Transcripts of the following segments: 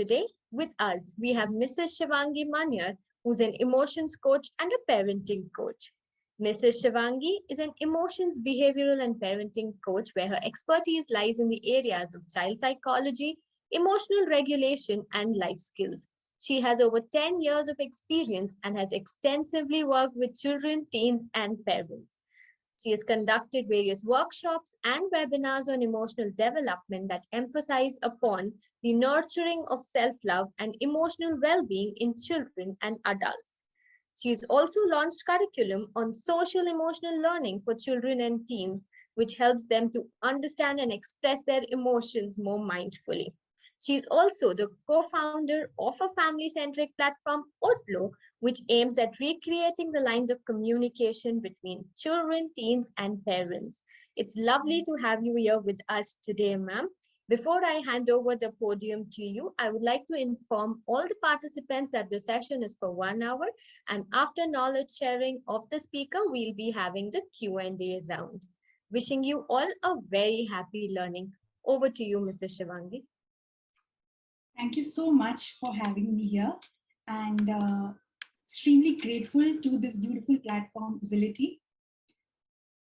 Today, with us, we have Mrs. Shivangi Maniar, who's an emotions coach and a parenting coach. Mrs. Shivangi is an emotions, behavioral, and parenting coach where her expertise lies in the areas of child psychology, emotional regulation, and life skills. She has over 10 years of experience and has extensively worked with children, teens, and parents. She has conducted various workshops and webinars on emotional development that emphasize upon the nurturing of self-love and emotional well-being in children and adults. She has also launched curriculum on social emotional learning for children and teens, which helps them to understand and express their emotions more mindfully. She is also the co-founder of a family-centric platform, Otlo, which aims at recreating the lines of communication between children, teens, and parents. It's lovely to have you here with us today, ma'am. Before I hand over the podium to you, I would like to inform all the participants that the session is for 1 hour, and after knowledge sharing of the speaker, we'll be having the Q&A round. Wishing you all a very happy learning. Over to you, Mrs. Shivangi. Thank you so much for having me here, and extremely grateful to this beautiful platform, Ability.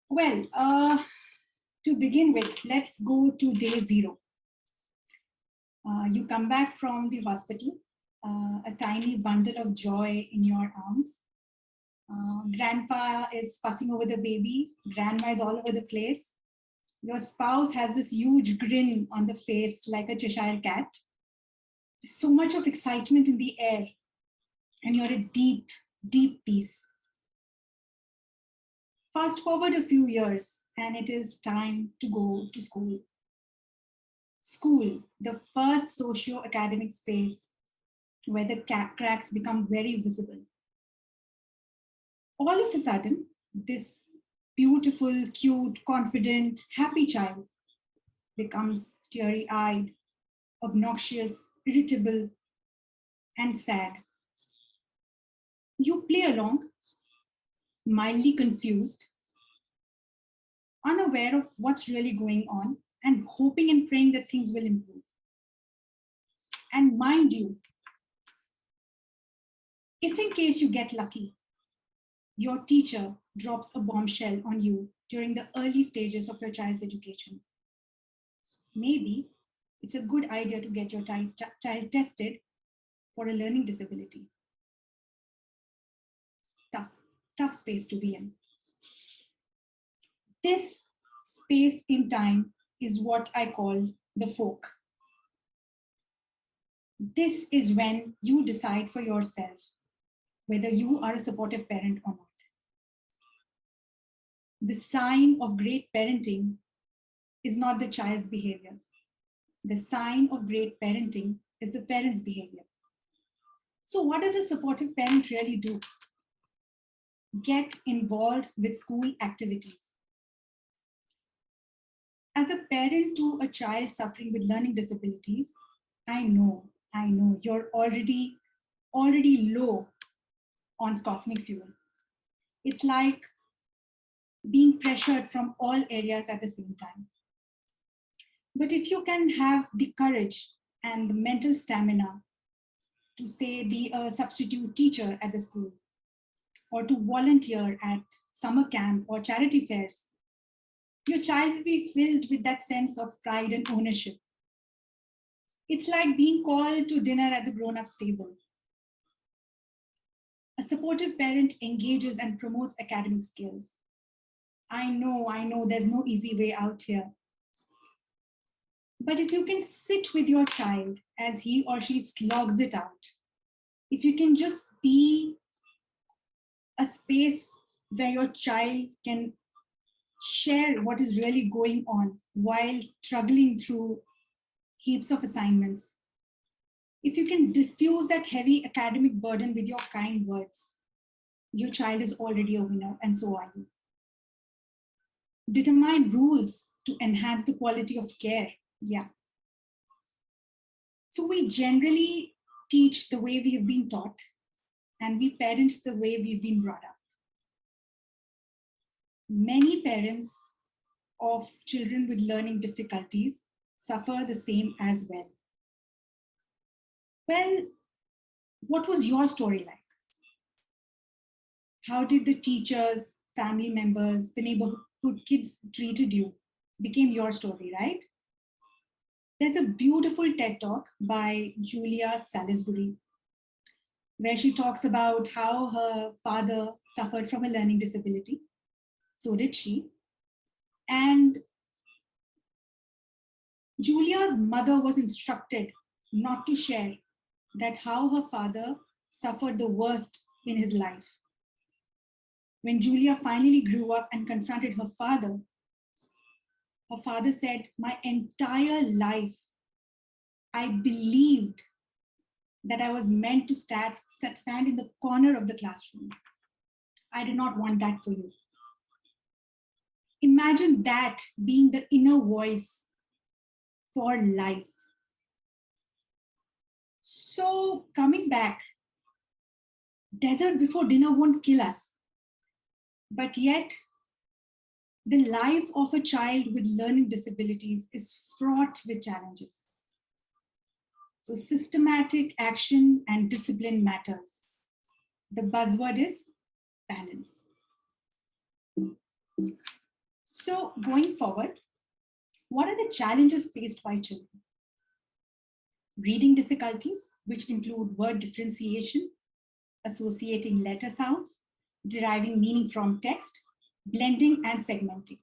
Well, to begin with, let's go to day 0. You come back from the hospital, a tiny bundle of joy in your arms. Grandpa is fussing over the baby, grandma is all over the place. Your spouse has this huge grin on the face like a Cheshire cat. So much of excitement in the air, and you're at deep, deep peace. Fast forward a few years, and it is time to go to school. School, the first socio-academic space where the cracks become very visible. All of a sudden, this beautiful, cute, confident, happy child becomes teary-eyed, obnoxious, irritable, and sad. You play along, mildly confused, unaware of what's really going on, and hoping and praying that things will improve. And mind you, if in case you get lucky, your teacher drops a bombshell on you during the early stages of your child's education, maybe it's a good idea to get your child tested for a learning disability. Tough space to be in. This space in time is what I call the fork. This is when you decide for yourself whether you are a supportive parent or not. The sign of great parenting is not the child's behavior. The sign of great parenting is the parent's behavior. So what does a supportive parent really do? Get involved with school activities. As a parent to a child suffering with learning disabilities, I know you're already low on cosmic fuel. It's like being pressured from all areas at the same time. But if you can have the courage and the mental stamina to say be a substitute teacher at the school, or to volunteer at summer camp or charity fairs, your child will be filled with that sense of pride and ownership. It's like being called to dinner at the grown-ups table. A supportive parent engages and promotes academic skills. I know there's no easy way out here. But if you can sit with your child as he or she slogs it out, if you can just be a space where your child can share what is really going on while struggling through heaps of assignments, if you can diffuse that heavy academic burden with your kind words, your child is already a winner, and so are you. Determine rules to enhance the quality of care. Yeah. So we generally teach the way we have been taught, and we parent the way we've been brought up. Many parents of children with learning difficulties suffer the same as well. Well, what was your story like? How did the teachers, family members, the neighborhood kids treated you became your story, right? There's a beautiful TED talk by Julia Salisbury where she talks about how her father suffered from a learning disability. So did she. And Julia's mother was instructed not to share that how her father suffered the worst in his life. When Julia finally grew up and confronted her father said, "My entire life, I believed that I was meant to stand in the corner of the classroom. I did not want that for you." Imagine that being the inner voice for life. So coming back, dessert before dinner won't kill us. But yet, the life of a child with learning disabilities is fraught with challenges. So systematic action and discipline matters. The buzzword is balance. So going forward, what are the challenges faced by children? Reading difficulties, which include word differentiation, associating letter sounds, deriving meaning from text, blending and segmenting.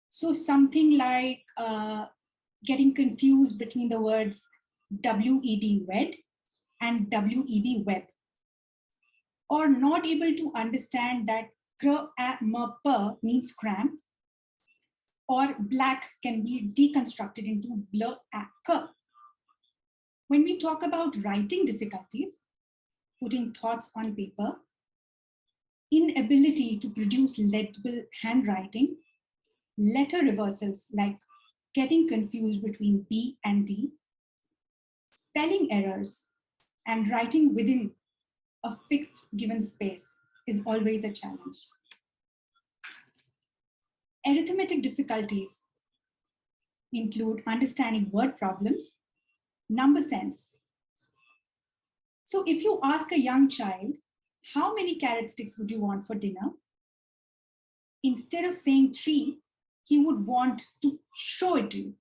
So something like getting confused between the words WED wed and WEB web, or not able to understand that kr means cramp, or black can be deconstructed into blur k. When we talk about writing difficulties, putting thoughts on paper, inability to produce legible handwriting, letter reversals like getting confused between B and D, spelling errors, and writing within a fixed given space is always a challenge. Arithmetic difficulties include understanding word problems, number sense. So if you ask a young child, how many carrot sticks would you want for dinner? Instead of saying 3, he would want to show it to you.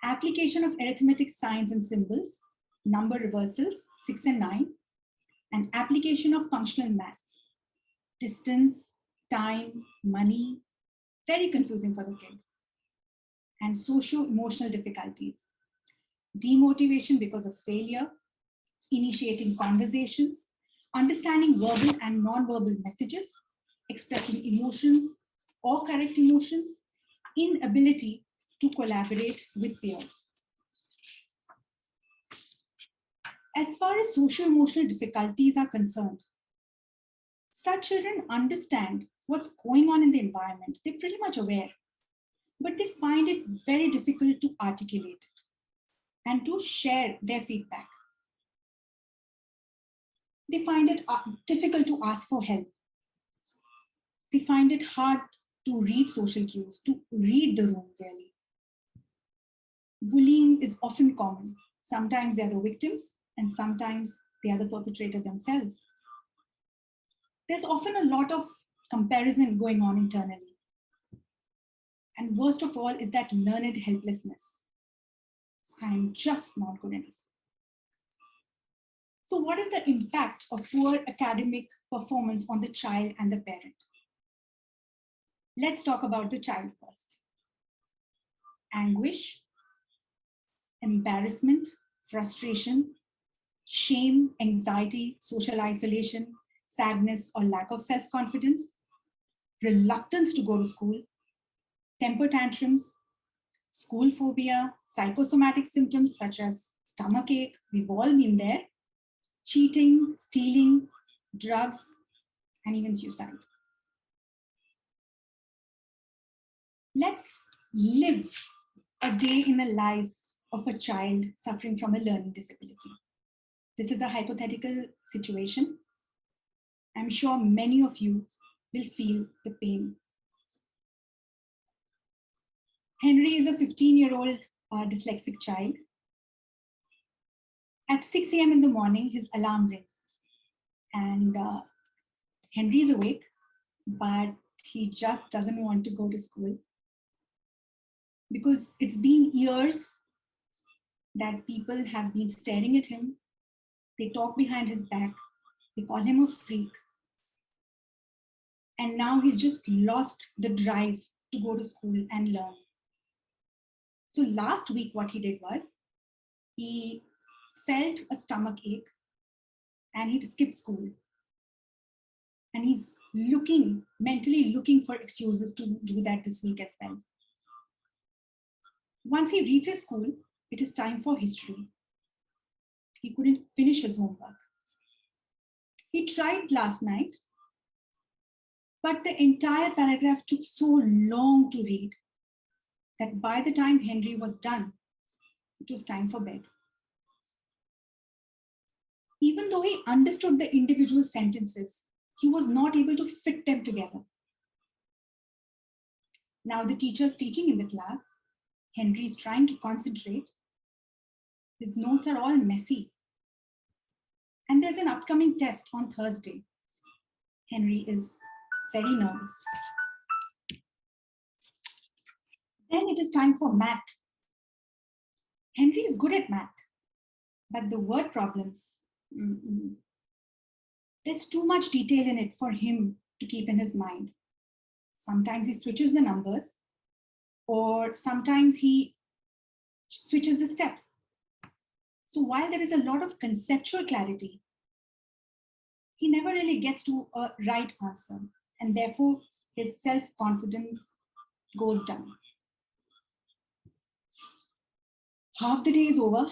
Application of arithmetic signs and symbols, number reversals, 6 and 9, and application of functional maths, distance, time, money, very confusing for the kid. And socio-emotional difficulties, demotivation because of failure, initiating conversations, understanding verbal and non-verbal messages, expressing emotions or correct emotions, inability to collaborate with peers. As far as socio-emotional difficulties are concerned, such children understand what's going on in the environment. They're pretty much aware, but they find it very difficult to articulate it and to share their feedback. They find it difficult to ask for help. They find it hard to read social cues, to read the room really. Bullying is often common. Sometimes they are the victims and sometimes they are the perpetrator themselves. There's often a lot of comparison going on internally. And worst of all is that learned helplessness. I'm just not good enough. So what is the impact of poor academic performance on the child and the parent? Let's talk about the child first. Anguish, embarrassment, frustration, shame, anxiety, social isolation, sadness or lack of self-confidence, reluctance to go to school, temper tantrums, school phobia, psychosomatic symptoms such as stomachache, we've all been there, cheating, stealing, drugs, and even suicide. Let's live a day in the life of a child suffering from a learning disability. This is a hypothetical situation. I'm sure many of you will feel the pain. Henry is a 15-year-old dyslexic child. At 6 a.m. in the morning, his alarm rings, and Henry is awake, but he just doesn't want to go to school because it's been years that people have been staring at him. They talk behind his back, they call him a freak, and now he's just lost the drive to go to school and learn. So last week, what he did was he felt a stomach ache and he skipped school. And he's mentally looking for excuses to do that this week as well. Once he reaches school, it is time for history. He couldn't finish his homework. He tried last night, but the entire paragraph took so long to read that by the time Henry was done, it was time for bed. Even though he understood the individual sentences, he was not able to fit them together. Now the teacher's teaching in the class. Henry is trying to concentrate. His notes are all messy. And there's an upcoming test on Thursday. Henry is very nervous. Then it is time for math. Henry is good at math, but the word problems, there's too much detail in it for him to keep in his mind. Sometimes he switches the numbers, or sometimes he switches the steps. So while there is a lot of conceptual clarity, he never really gets to a right answer, and therefore his self-confidence goes down. Half the day is over,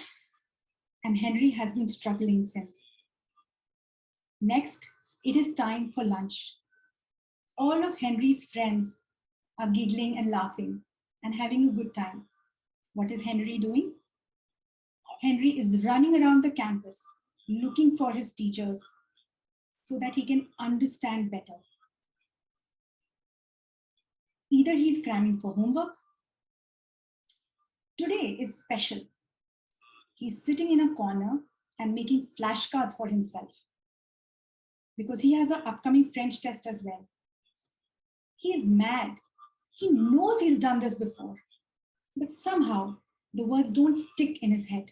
and Henry has been struggling since. Next, it is time for lunch. All of Henry's friends are giggling and laughing and having a good time. What is Henry doing? Henry is running around the campus looking for his teachers so that he can understand better. Either he's cramming for homework. Today is special. He's sitting in a corner and making flashcards for himself because he has an upcoming French test as well. He is mad. He knows he's done this before, but somehow the words don't stick in his head.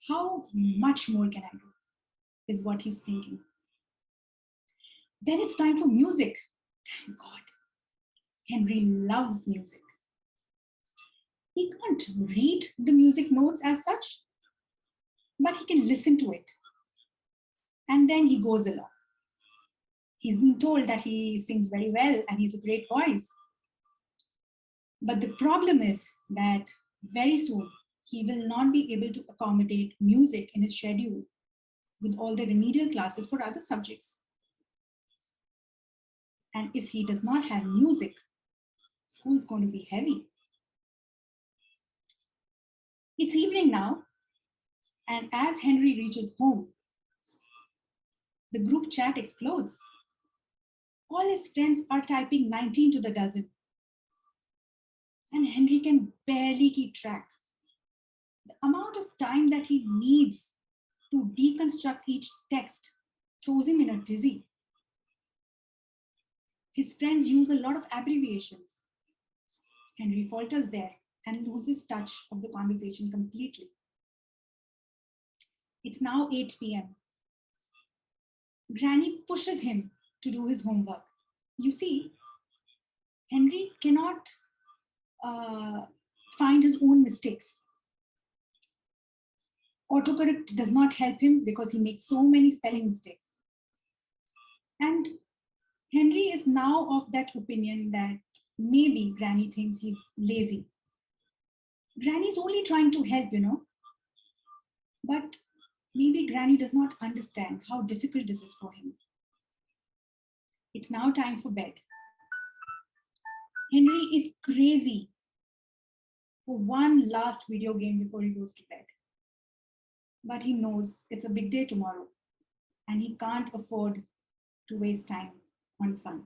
How much more can I do? Is what he's thinking. Then it's time for music. Thank God. Henry loves music. He can't read the music notes as such, but he can listen to it. And then he goes along. He's been told that he sings very well and he's a great voice. But the problem is that very soon he will not be able to accommodate music in his schedule with all the remedial classes for other subjects. And if he does not have music, school is going to be heavy. It's evening now, and as Henry reaches home, the group chat explodes. All his friends are typing 19 to the dozen, and Henry can barely keep track. The amount of time that he needs to deconstruct each text throws him in a dizzy. His friends use a lot of abbreviations. Henry falters there and loses touch of the conversation completely. It's now 8 p.m. Granny pushes him to do his homework. You see, Henry cannot find his own mistakes. Autocorrect does not help him because he makes so many spelling mistakes. And Henry is now of that opinion that maybe Granny thinks he's lazy. Granny's only trying to help, but maybe Granny does not understand how difficult this is for him. It's now time for bed. Henry is crazy for one last video game before he goes to bed. But he knows it's a big day tomorrow and he can't afford to waste time on fun.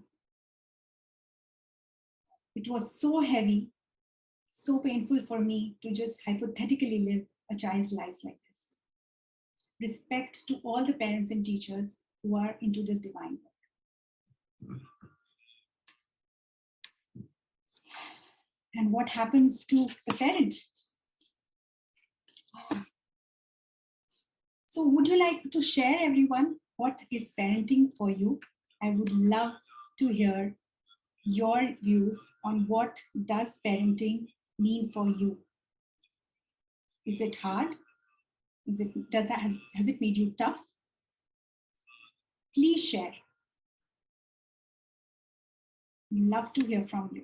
It was so heavy, so painful for me to just hypothetically live a child's life like this. Respect to all the parents and teachers who are into this divine work. And what happens to the parent? So would you like to share, everyone, what is parenting for you? I would love to hear your views on what does parenting mean for you. Is it hard? Has it made you tough? Please share. Love to hear from you.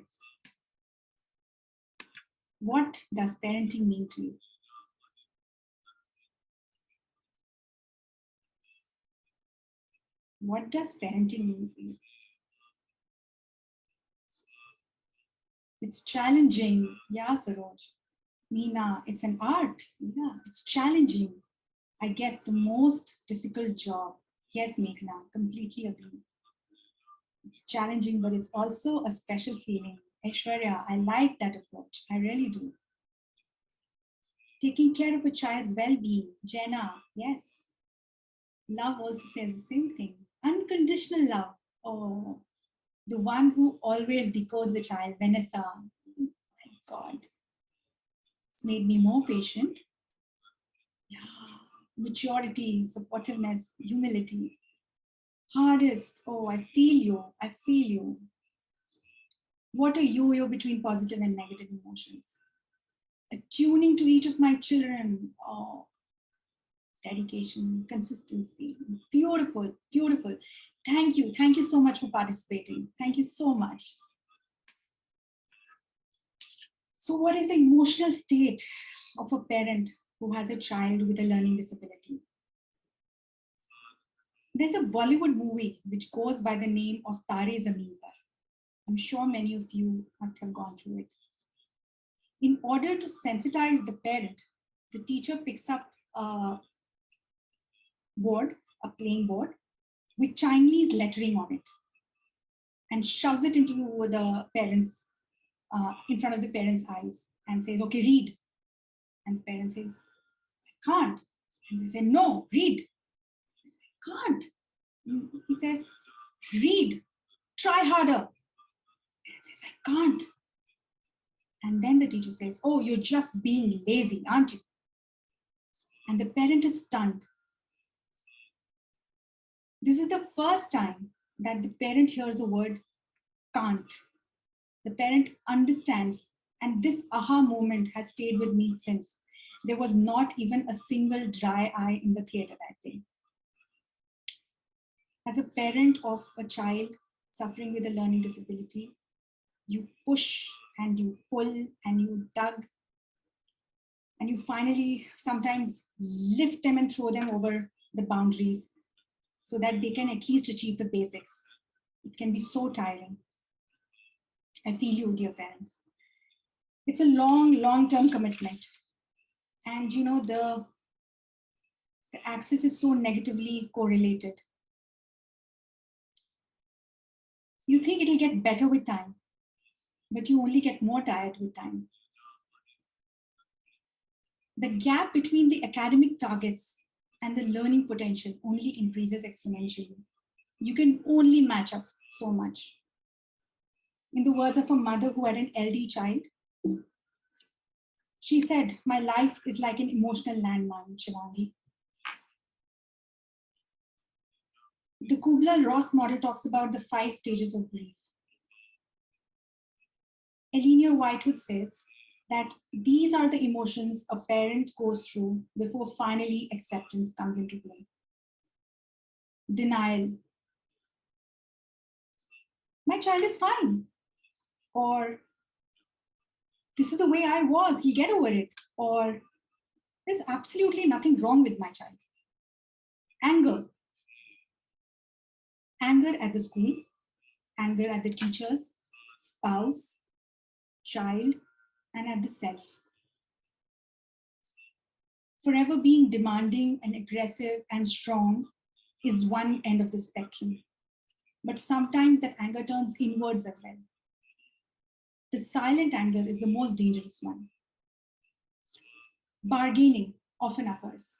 What does parenting mean to you? What does parenting mean for you? It's challenging. Yeah, Saroj. Meena, it's an art. Yeah, it's challenging. I guess the most difficult job. Yes, Meghna, completely agree. It's challenging, but it's also a special feeling. Aishwarya, I like that approach. I really do. Taking care of a child's well-being. Jenna, yes. Love also says the same thing. Unconditional love. Oh, the one who always decodes the child. Vanessa. Oh my God. It's made me more patient. Yeah. Maturity, supportiveness, humility. Hardest. Oh, I feel you. I feel you. What a yo-yo between positive and negative emotions. Attuning to each of my children. Oh, dedication, consistency. Beautiful, beautiful. Thank you. Thank you so much for participating. Thank you so much. So what is the emotional state of a parent who has a child with a learning disability? There's a Bollywood movie which goes by the name of Tare Zameen Par. I'm sure many of you must have gone through it. In order to sensitize the parent, the teacher picks up a board, a playing board, with Chinese lettering on it and shoves it into the parents, in front of the parents' eyes and says, okay, read. And the parent says, I can't. And they say, no, read. I can't. And he says, read, try harder. And says, I can't. And then the teacher says, oh, you're just being lazy, aren't you? And the parent is stunned. This is the first time that the parent hears the word can't. The parent understands, and this aha moment has stayed with me since. There was not even a single dry eye in the theater that day. As a parent of a child suffering with a learning disability, you push and you pull and you tug, and you finally sometimes lift them and throw them over the boundaries so that they can at least achieve the basics. It can be so tiring. I feel you, dear parents. It's a long-term commitment. And you know, the axis is so negatively correlated. You think it'll get better with time, but you only get more tired with time. The gap between the academic targets and the learning potential only increases exponentially. You can only match up so much. In the words of a mother who had an LD child, she said, my life is like an emotional landmine, Shivangi. The Kubler-Ross model talks about the 5 stages of grief. Eleanor Whitewood says that these are the emotions a parent goes through before finally acceptance comes into play. Denial. My child is fine. Or this is the way I was, he'll get over it. Or there's absolutely nothing wrong with my child. Anger. Anger at the school, anger at the teachers, spouse, child, and at the self. Forever being demanding and aggressive and strong is one end of the spectrum. But sometimes that anger turns inwards as well. The silent anger is the most dangerous one. Bargaining often occurs.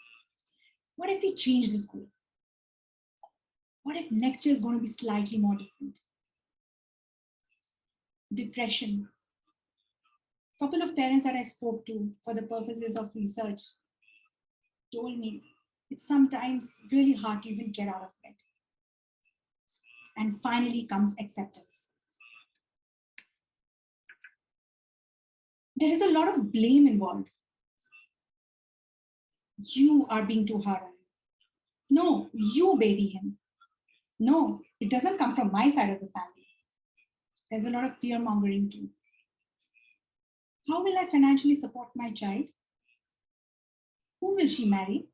What if we change the school? What if next year is going to be slightly more different? Depression. A couple of parents that I spoke to for the purposes of research told me it's sometimes really hard to even get out of bed. And finally comes acceptance. There is a lot of blame involved. You are being too hard on him. No, you baby him. No, it doesn't come from my side of the family. There's a lot of fear mongering too. How will I financially support my child? Who will she marry?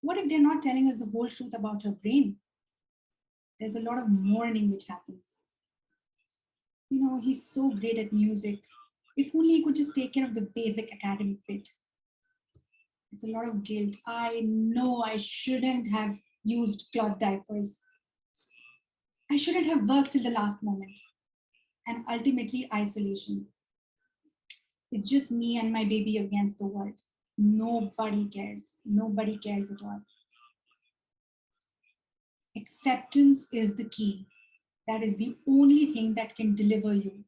What if they're not telling us the whole truth about her brain? There's a lot of mourning which happens. You know, he's so great at music. If only he could just take care of the basic academic bit. It's a lot of guilt. I know I shouldn't have used cloth diapers. I shouldn't have worked till the last moment. And ultimately, isolation. It's just me and my baby against the world. Nobody cares. Nobody cares at all. Acceptance is the key. That is the only thing that can deliver you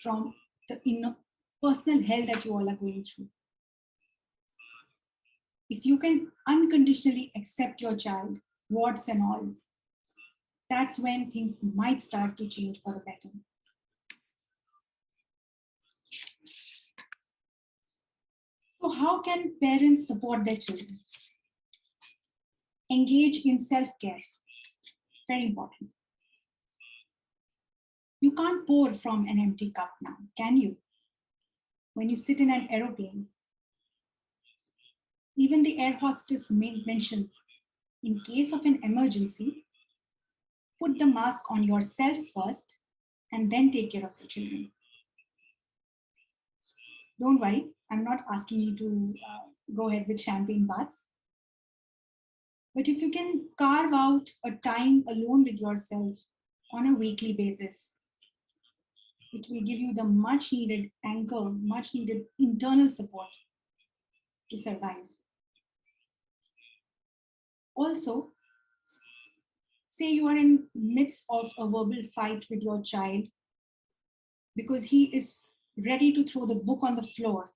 from the personal hell that you all are going through. If you can unconditionally accept your child, warts and all, that's when things might start to change for the better. So how can parents support their children? Engage in self-care. Very important. You can't pour from an empty cup now, can you? When you sit in an aeroplane, even the air hostess mentions, in case of an emergency, put the mask on yourself first and then take care of the children. Don't worry, I'm not asking you to go ahead with champagne baths. But if you can carve out a time alone with yourself on a weekly basis, it will give you the much needed anchor, much needed internal support to survive. Also, say you are in midst of a verbal fight with your child because he is ready to throw the book on the floor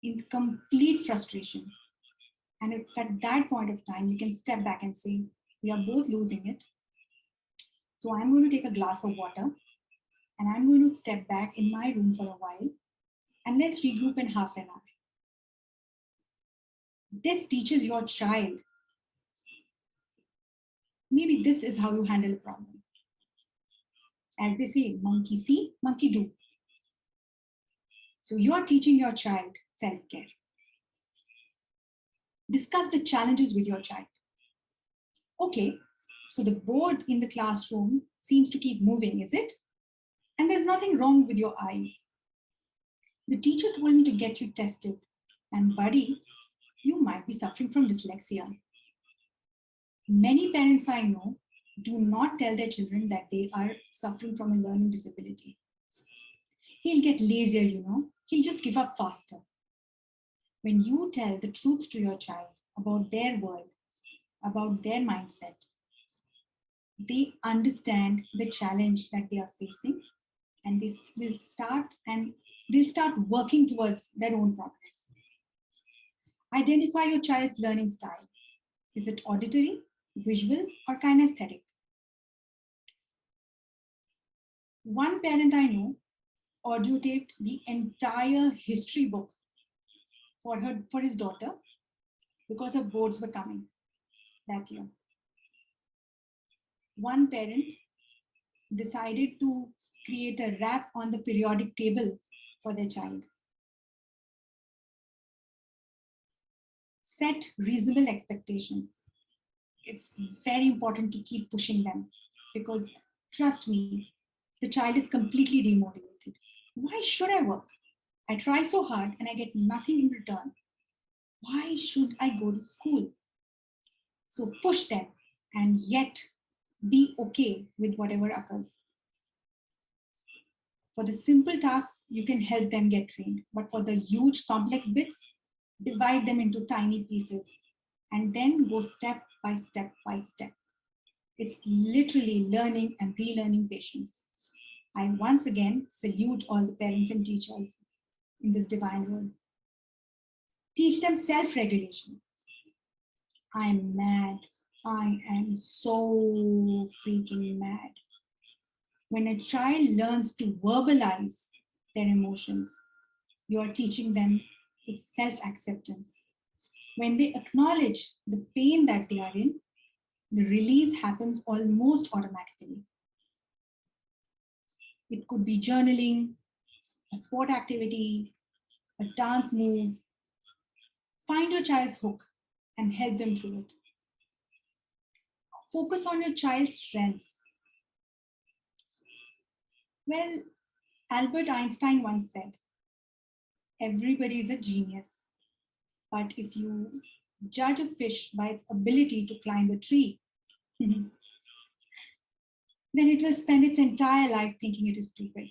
in complete frustration. And if at that point of time, you can step back and say, we are both losing it. So I'm going to take a glass of water and I'm going to step back in my room for a while and let's regroup in half an hour. This teaches your child, maybe this is how you handle a problem. As they say, monkey see, monkey do. So you are teaching your child self-care. Discuss the challenges with your child. Okay, so the board in the classroom seems to keep moving, is it? And there's nothing wrong with your eyes. The teacher told me to get you tested. And buddy, you might be suffering from dyslexia. Many parents I know do not tell their children that they are suffering from a learning disability. He'll get lazier, you know. He'll just give up faster. When you tell the truth to your child about their world, about their mindset, they understand the challenge that they are facing and they'll start working towards their own progress. Identify your child's learning style. Is it auditory, visual, or kinesthetic? One parent I know audio taped the entire history book for his daughter because her boards were coming that year. One parent decided to create a rap on the periodic table for their child. Set reasonable expectations. It's very important to keep pushing them because trust me, the child is completely demotivated. Why should I work? I try so hard and I get nothing in return. Why should I go to school? So push them and yet be okay with whatever occurs. For the simple tasks, you can help them get trained. But for the huge complex bits, divide them into tiny pieces, and then go step by step by step. It's literally learning and relearning patience. I once again salute all the parents and teachers in this divine role. Teach them self regulation. I'm mad. I am so freaking mad. When a child learns to verbalize their emotions, you are teaching them its self acceptance. When they acknowledge the pain that they are in, the release happens almost automatically. It could be journaling, a sport activity, a dance move. Find your child's hook and help them through it. Focus on your child's strengths. Well, Albert Einstein once said, everybody is a genius, but if you judge a fish by its ability to climb a tree, then it will spend its entire life thinking it is stupid.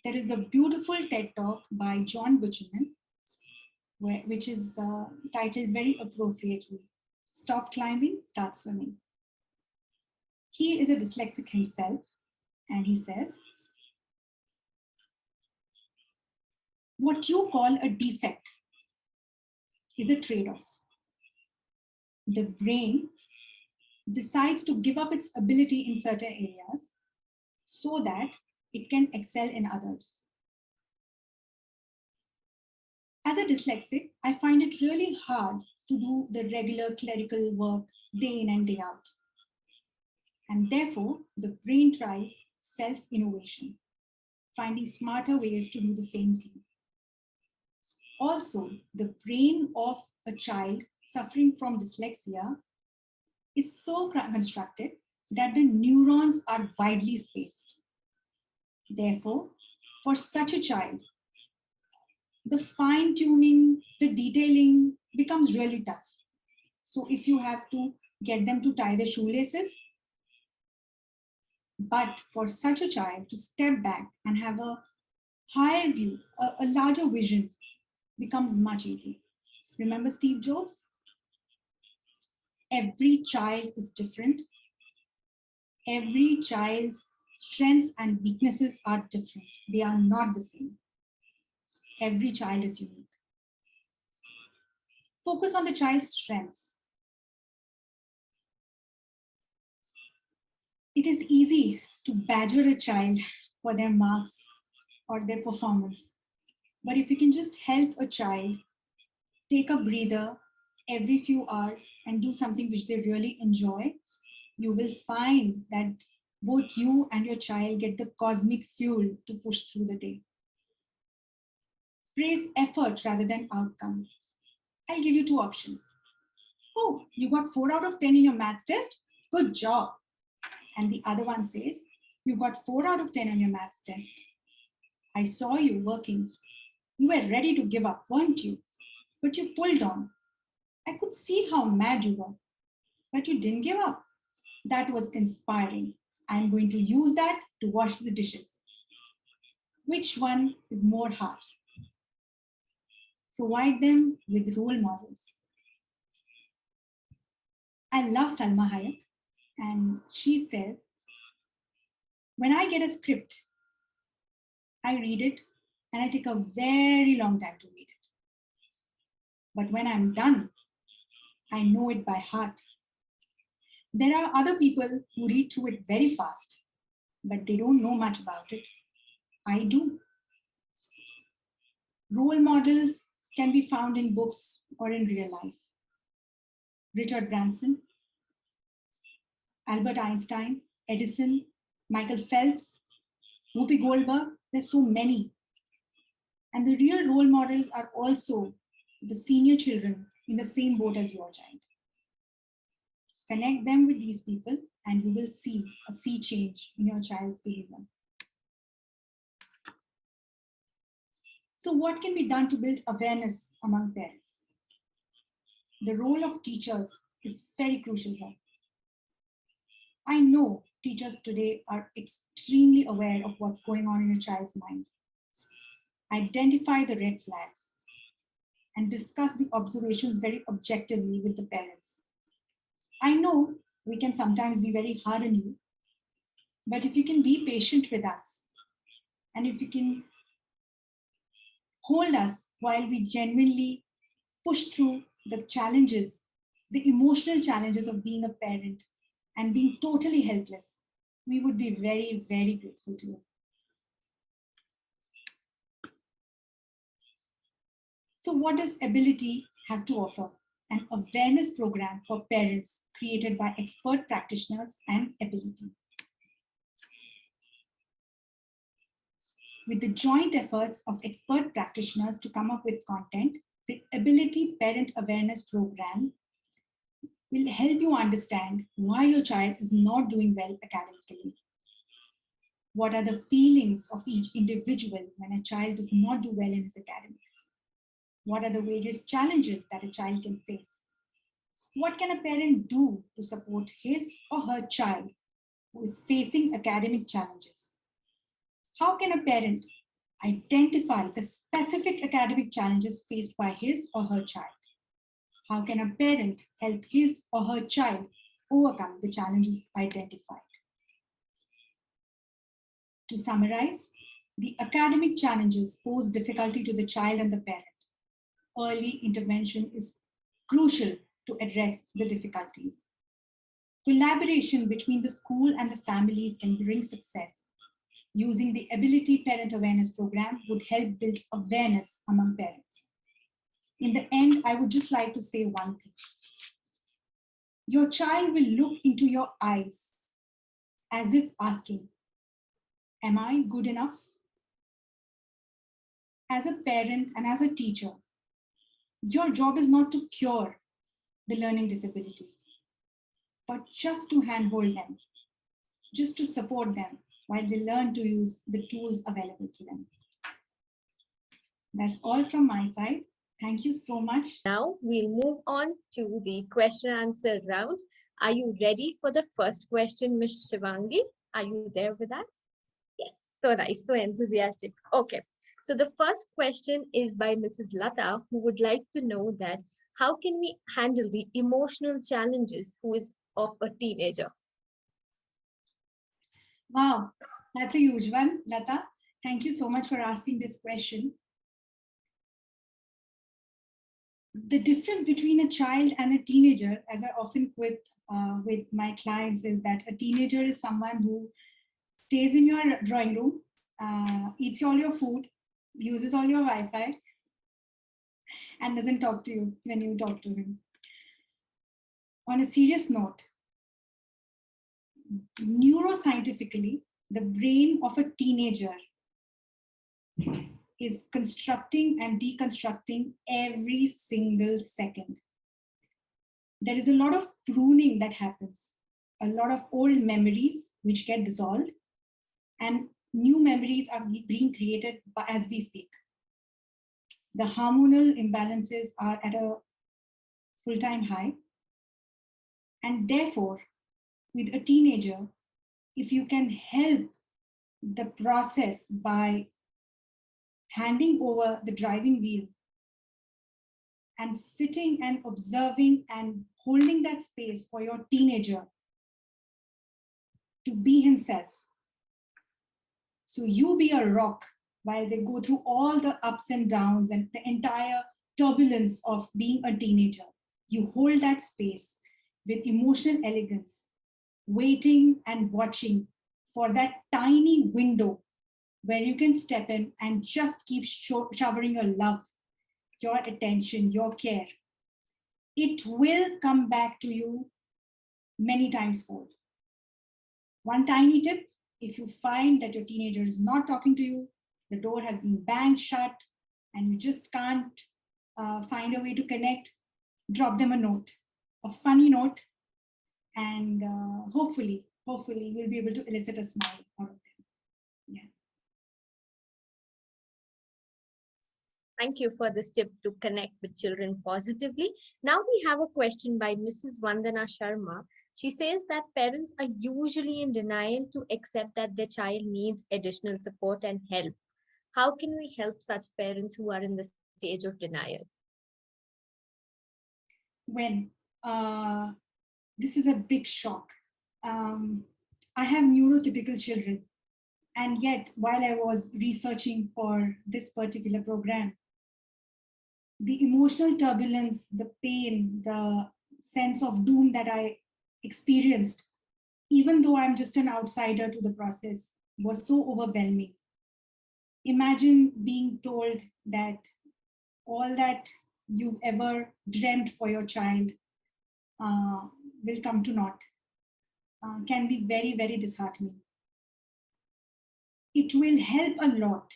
There is a beautiful TED talk by John Buchanan, which is titled very appropriately, Stop Climbing, Start Swimming. He is a dyslexic himself, and he says, what you call a defect is a trade-off. The brain decides to give up its ability in certain areas so that it can excel in others. As a dyslexic, I find it really hard to do the regular clerical work day in and day out. And therefore, the brain tries self-innovation, finding smarter ways to do the same thing. Also, the brain of a child suffering from dyslexia is so constructed that the neurons are widely spaced. Therefore, for such a child, the fine tuning, the detailing becomes really tough. So if you have to get them to tie their shoelaces, but for such a child to step back and have a higher view, a larger vision becomes much easier. Remember Steve Jobs? Every child is different. Every child's strengths and weaknesses are different. They are not the same. Every child is unique. Focus on the child's strengths. It is easy to badger a child for their marks or their performance. But if you can just help a child take a breather every few hours and do something which they really enjoy, you will find that both you and your child get the cosmic fuel to push through the day. Praise effort rather than outcome. I'll give you two options. Oh, you got 4 out of 10 in your maths test? Good job. And the other one says, you got 4 out of 10 on your maths test. I saw you working. You were ready to give up, weren't you? But you pulled on. I could see how mad you were, but you didn't give up. That was inspiring. I'm going to use that to wash the dishes. Which one is more hard? Provide them with role models. I love Salma Hayek, and she says, when I get a script, I read it and I take a very long time to read it. But when I'm done, I know it by heart. There are other people who read through it very fast, but they don't know much about it. I do. Role models can be found in books or in real life. Richard Branson, Albert Einstein, Edison, Michael Phelps, Whoopi Goldberg, there's so many. And the real role models are also the senior children in the same boat as your child. Connect them with these people and you will see a sea change in your child's behavior. So what can be done to build awareness among parents? The role of teachers is very crucial here. I know teachers today are extremely aware of what's going on in a child's mind. Identify the red flags. and discuss the observations very objectively with the parents. I know we can sometimes be very hard on you, but if you can be patient with us and if you can hold us while we genuinely push through the challenges, the emotional challenges of being a parent and being totally helpless, we would be very, very grateful to you. So, what does Ability have to offer? An awareness program for parents created by expert practitioners and Ability. With the joint efforts of expert practitioners to come up with content, the Ability Parent Awareness Program will help you understand why your child is not doing well academically. What are the feelings of each individual when a child does not do well in his academics? What are the various challenges that a child can face? What can a parent do to support his or her child who is facing academic challenges? How can a parent identify the specific academic challenges faced by his or her child? How can a parent help his or her child overcome the challenges identified? To summarize, the academic challenges pose difficulty to the child and the parent. Early intervention is crucial to address the difficulties. Collaboration between the school and the families can bring success. Using the Ability Parent Awareness Program would help build awareness among parents. In the end, I would just like to say one thing. Your child will look into your eyes as if asking, am I good enough? As a parent and as a teacher, your job is not to cure the learning disability, but just to handhold them, just to support them while they learn to use the tools available to them. That's all from my side. Thank you so much. Now we'll move on to the question answer round. Are you ready for the first question, Ms. Shivangi? Are you there with us? Yes, so nice, so enthusiastic. Okay, so the first question is by Mrs. Lata, who would like to know that how can we handle the emotional challenges who is of a teenager? Wow, that's a huge one, Lata. Thank you so much for asking this question. The difference between a child and a teenager, as I often quip with my clients, is that a teenager is someone who stays in your drawing room, eats all your food, uses all your Wi-Fi, and doesn't talk to you when you talk to him. On a serious note, neuroscientifically, the brain of a teenager is constructing and deconstructing every single second. There is a lot of pruning that happens, a lot of old memories which get dissolved, and new memories are being created as we speak. The hormonal imbalances are at a full-time high, and therefore, with a teenager, if you can help the process by handing over the driving wheel and sitting and observing and holding that space for your teenager to be himself. So you be a rock while they go through all the ups and downs and the entire turbulence of being a teenager. You hold that space with emotional elegance, waiting and watching for that tiny window where you can step in and just keep showering your love, your attention, your care. It will come back to you many times fold. One tiny tip, if you find that your teenager is not talking to you, the door has been banged shut, and you just can't find a way to connect, drop them a note, a funny note, and hopefully you'll be able to elicit a smile out of them. Yeah. Thank you for this tip to connect with children positively. Now we have a question by Mrs. Vandana Sharma. She says that parents are usually in denial to accept that their child needs additional support and help. How can we help such parents who are in the stage of denial? when this is a big shock. Um, I have neurotypical children, and yet while I was researching for this particular program, the emotional turbulence, the pain, the sense of doom that I experienced, even though I'm just an outsider to the process, was so overwhelming. Imagine being told that all that you've ever dreamt for your child uh, will come to naught. Can be very, very disheartening. It will help a lot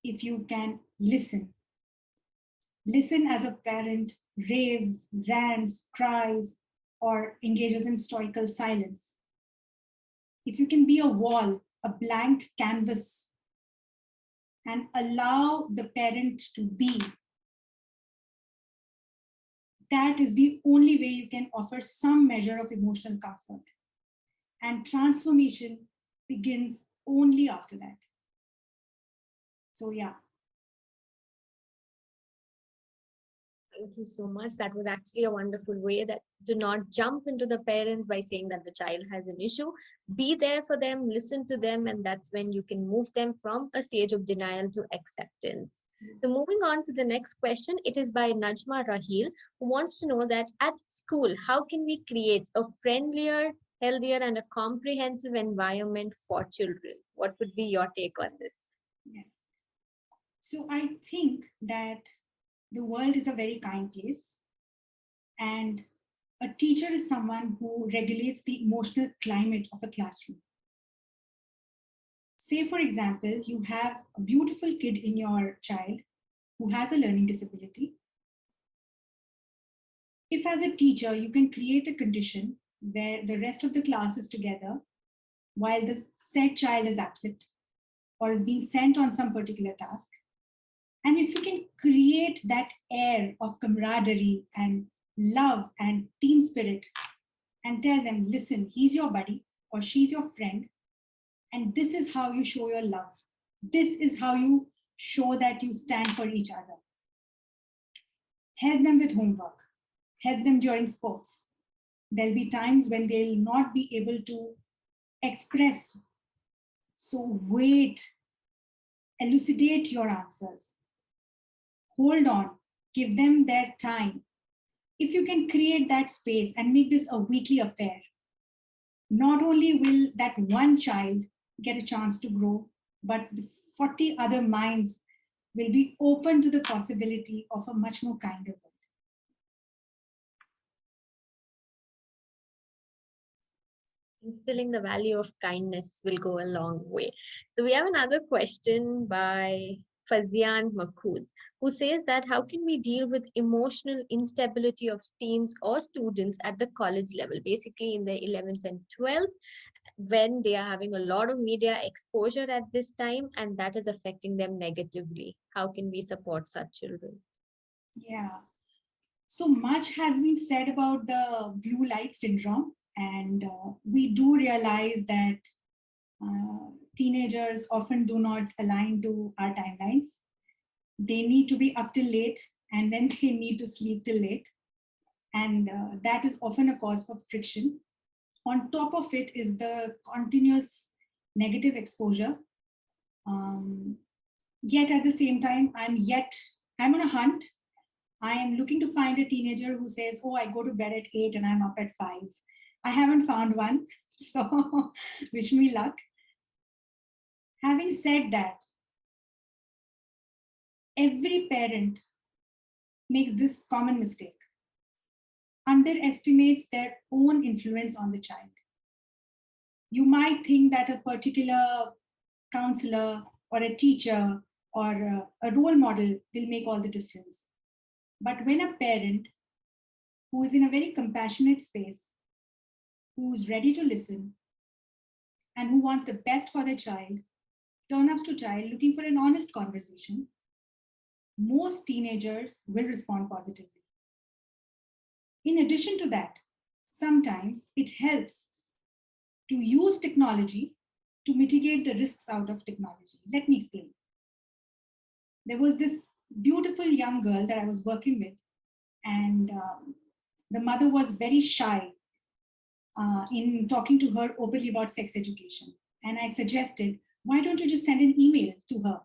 if you can listen. Listen as a parent raves, rants, cries, or engages in stoical silence. If you can be a wall, a blank canvas, and allow the parent to be, that is the only way you can offer some measure of emotional comfort. And transformation begins only after that. So, yeah. Thank you so much. That was actually a wonderful way that do not jump into the parents by saying that the child has an issue. Be there for them, listen to them, and that's when you can move them from a stage of denial to acceptance. So moving on to the next question, it is by Najma Rahil, who wants to know that at school, how can we create a friendlier, healthier, and a comprehensive environment for children? What would be your take on this? Yeah. So I think that the world is a very kind place, and a teacher is someone who regulates the emotional climate of a classroom. Say, for example, you have a beautiful kid in your child who has a learning disability. If, as a teacher, you can create a condition where the rest of the class is together while the said child is absent or is being sent on some particular task, and if you can create that air of camaraderie and love and team spirit and tell them, listen, he's your buddy or she's your friend, and this is how you show your love. This is how you show that you stand for each other. Help them with homework, help them during sports. There'll be times when they'll not be able to express. So wait, elucidate your answers. Hold on, give them their time. If you can create that space and make this a weekly affair, not only will that one child get a chance to grow, but the 40 other minds will be open to the possibility of a much more kinder world. Instilling the value of kindness will go a long way. So we have another question by Fazian Makood, who says that how can we deal with emotional instability of teens or students at the college level, basically in the 11th and 12th, when they are having a lot of media exposure at this time and that is affecting them negatively. How can we support such children? Yeah. So much has been said about the blue light syndrome, and we do realize that teenagers often do not align to our timelines. They need to be up till late, and then they need to sleep till late, and that is often a cause for friction. On top of it is the continuous negative exposure. Yet at the same time, I'm on a hunt. I am looking to find a teenager who says, oh, I go to bed at 8 and I'm up at 5. I haven't found one, so wish me luck. Having said that, every parent makes this common mistake, underestimates their own influence on the child. You might think that a particular counselor or a teacher or a role model will make all the difference. But when a parent who is in a very compassionate space, who's ready to listen, and who wants the best for their child, turn up to child looking for an honest conversation, most teenagers will respond positively. In addition to that, sometimes it helps to use technology to mitigate the risks out of technology. Let me explain. There was this beautiful young girl that I was working with, and The mother was very shy in talking to her openly about sex education. And I suggested, why don't you just send an email to her?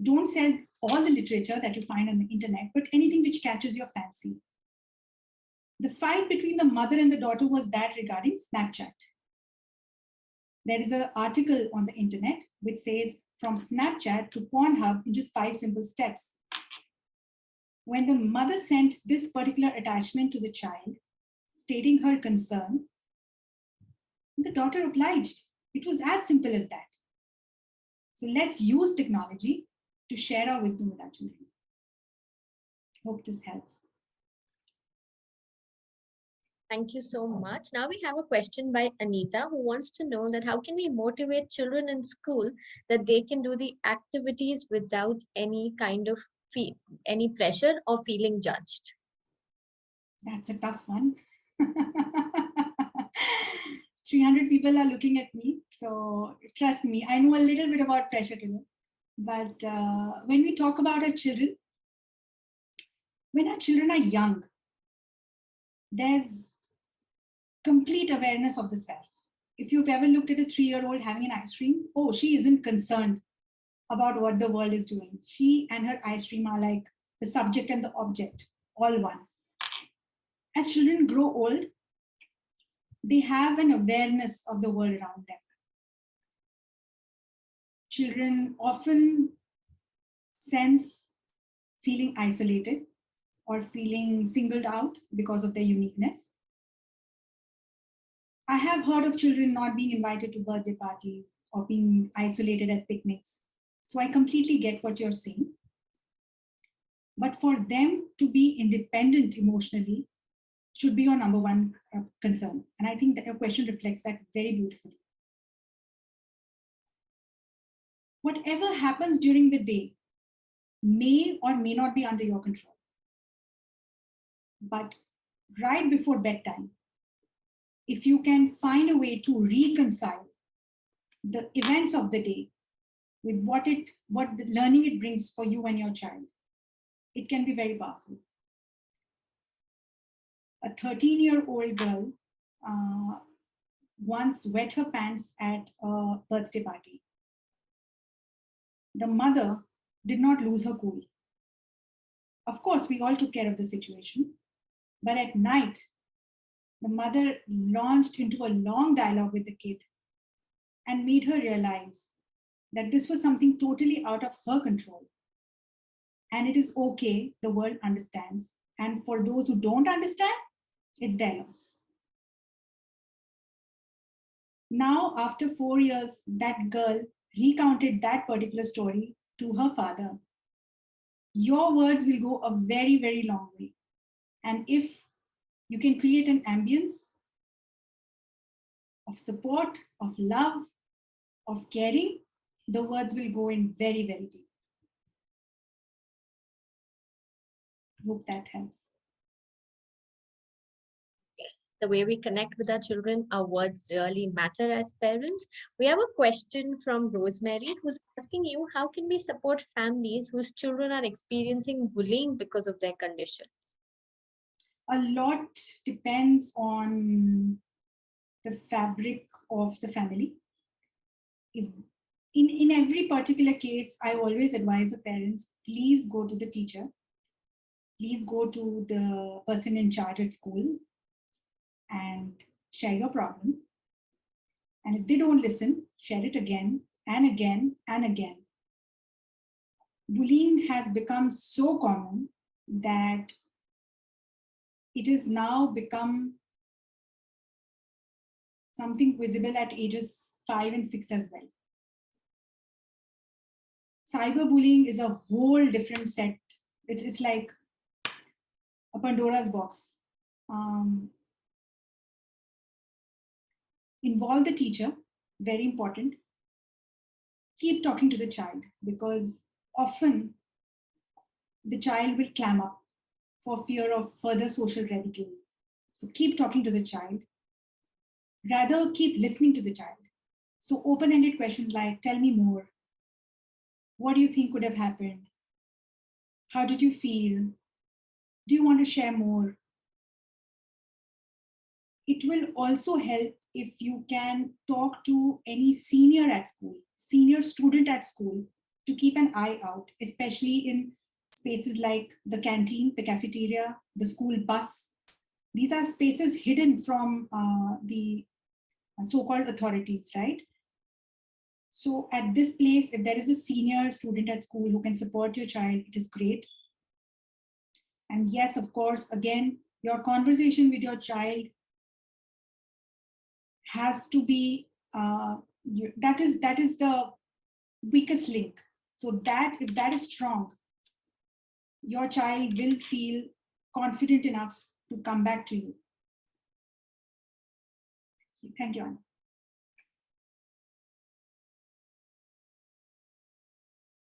Don't send all the literature that you find on the internet, but anything which catches your fancy. The fight between the mother and the daughter was that regarding Snapchat. There is an article on the internet which says from Snapchat to Pornhub in just 5 simple steps. When the mother sent this particular attachment to the child, stating her concern, the daughter obliged. It was as simple as that. So let's use technology to share our wisdom with our children. Hope this helps. Thank you so much. Now we have a question by Anita, who wants to know that how can we motivate children in school that they can do the activities without any kind of any pressure or feeling judged? That's a tough one. 300 people are looking at me. So trust me, I know a little bit about pressure today. But when we talk about our children, when our children are young, there's complete awareness of the self. If you've ever looked at a 3-year-old having an ice cream, oh, she isn't concerned about what the world is doing. She and her ice cream are like the subject and the object, all one. As children grow old, they have an awareness of the world around them. Children often sense feeling isolated or feeling singled out because of their uniqueness. I have heard of children not being invited to birthday parties or being isolated at picnics. So I completely get what you're saying. But for them to be independent emotionally should be your number one concern. And I think that your question reflects that very beautifully. Whatever happens during the day may or may not be under your control. But right before bedtime, if you can find a way to reconcile the events of the day with what the learning it brings for you and your child, it can be very powerful. A 13-year-old girl once wet her pants at a birthday party. The mother did not lose her cool. Of course, we all took care of the situation, but at night, the mother launched into a long dialogue with the kid and made her realize that this was something totally out of her control. And it is okay, the world understands. And for those who don't understand, it's their loss. Now, after 4 years, that girl recounted that particular story to her father. Your words will go a very, very long way. And if you can create an ambience of support, of love, of caring, the words will go in very, very deep. Hope that helps. The way we connect with our children, our words really matter as parents. We have a question from Rosemary, who's asking you, how can we support families whose children are experiencing bullying because of their condition? A lot depends on the fabric of the family. In every particular case, I always advise the parents, please go to the teacher. Please go to the person in charge at school and share your problem. And if they don't listen, share it again and again and again. Bullying has become so common that it has now become something visible at ages 5 and 6 as well. Cyberbullying is a whole different set. It's like a Pandora's box. Involve the teacher, very important. Keep talking to the child because often the child will clam up for fear of further social ridicule. So keep talking to the child. Rather, keep listening to the child. So open-ended questions like, tell me more. What do you think could have happened? How did you feel? Do you want to share more? It will also help if you can talk to any senior at school, senior student at school, to keep an eye out, especially in spaces like the canteen, the cafeteria, the school bus. These are spaces hidden from the so-called authorities, right? So at this place, if there is a senior student at school who can support your child, it is great. And yes, of course, again, your conversation with your child has to be that is the weakest link. So that if that is strong, your child will feel confident enough to come back to you. Thank you, Anna.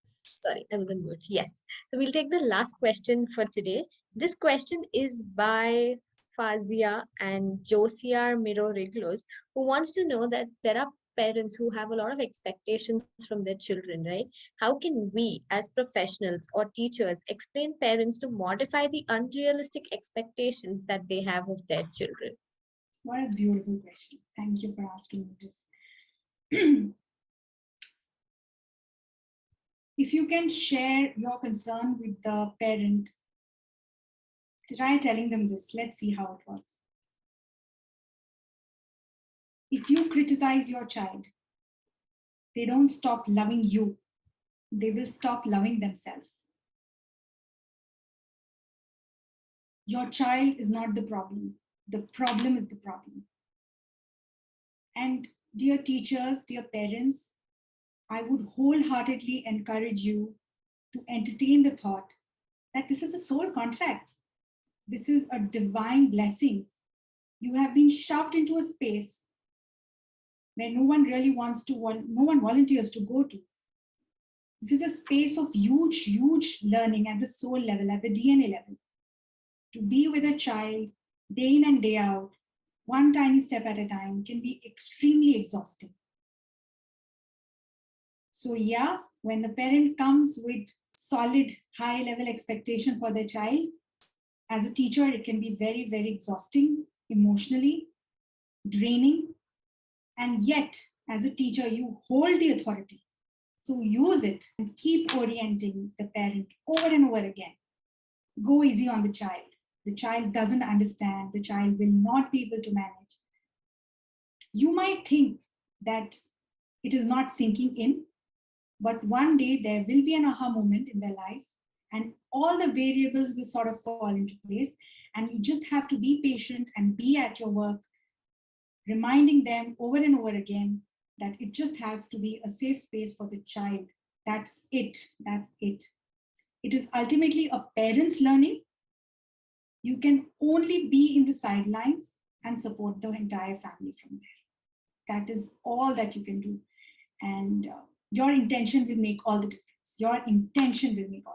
Sorry, I was on mute. Yes. So we'll take the last question for today. This question is by Fazia and Josiar Miro Riglos, who wants to know that there are parents who have a lot of expectations from their children, right? How can we, as professionals or teachers, explain parents to modify the unrealistic expectations that they have of their children? What a beautiful question. Thank you for asking me this. If you can share your concern with the parent, try telling them this. Let's see how it works. If you criticize your child, they don't stop loving you, they will stop loving themselves. Your child is not the problem is the problem. And dear teachers, dear parents, I would wholeheartedly encourage you to entertain the thought that this is a soul contract. This is a divine blessing. You have been shoved into a space where no one really no one volunteers to go to. This is a space of huge learning at the soul level, at the DNA level. To be with a child day in and day out, one tiny step at a time, can be extremely exhausting. So yeah, when the parent comes with solid high level expectation for their child, as a teacher, it can be very exhausting, emotionally draining. And yet, as a teacher, you hold the authority. So use it and keep orienting the parent over and over again. Go easy on the child. The child doesn't understand. The child will not be able to manage. You might think that it is not sinking in, but one day there will be an aha moment in their life and all the variables will sort of fall into place. And you just have to be patient and be at your work, reminding them over and over again that it just has to be a safe space for the child. That's it. That's it. It is ultimately a parent's learning. You can only be in the sidelines and support the entire family from there. That is all that you can do. And your intention will make all the difference. Your intention will make all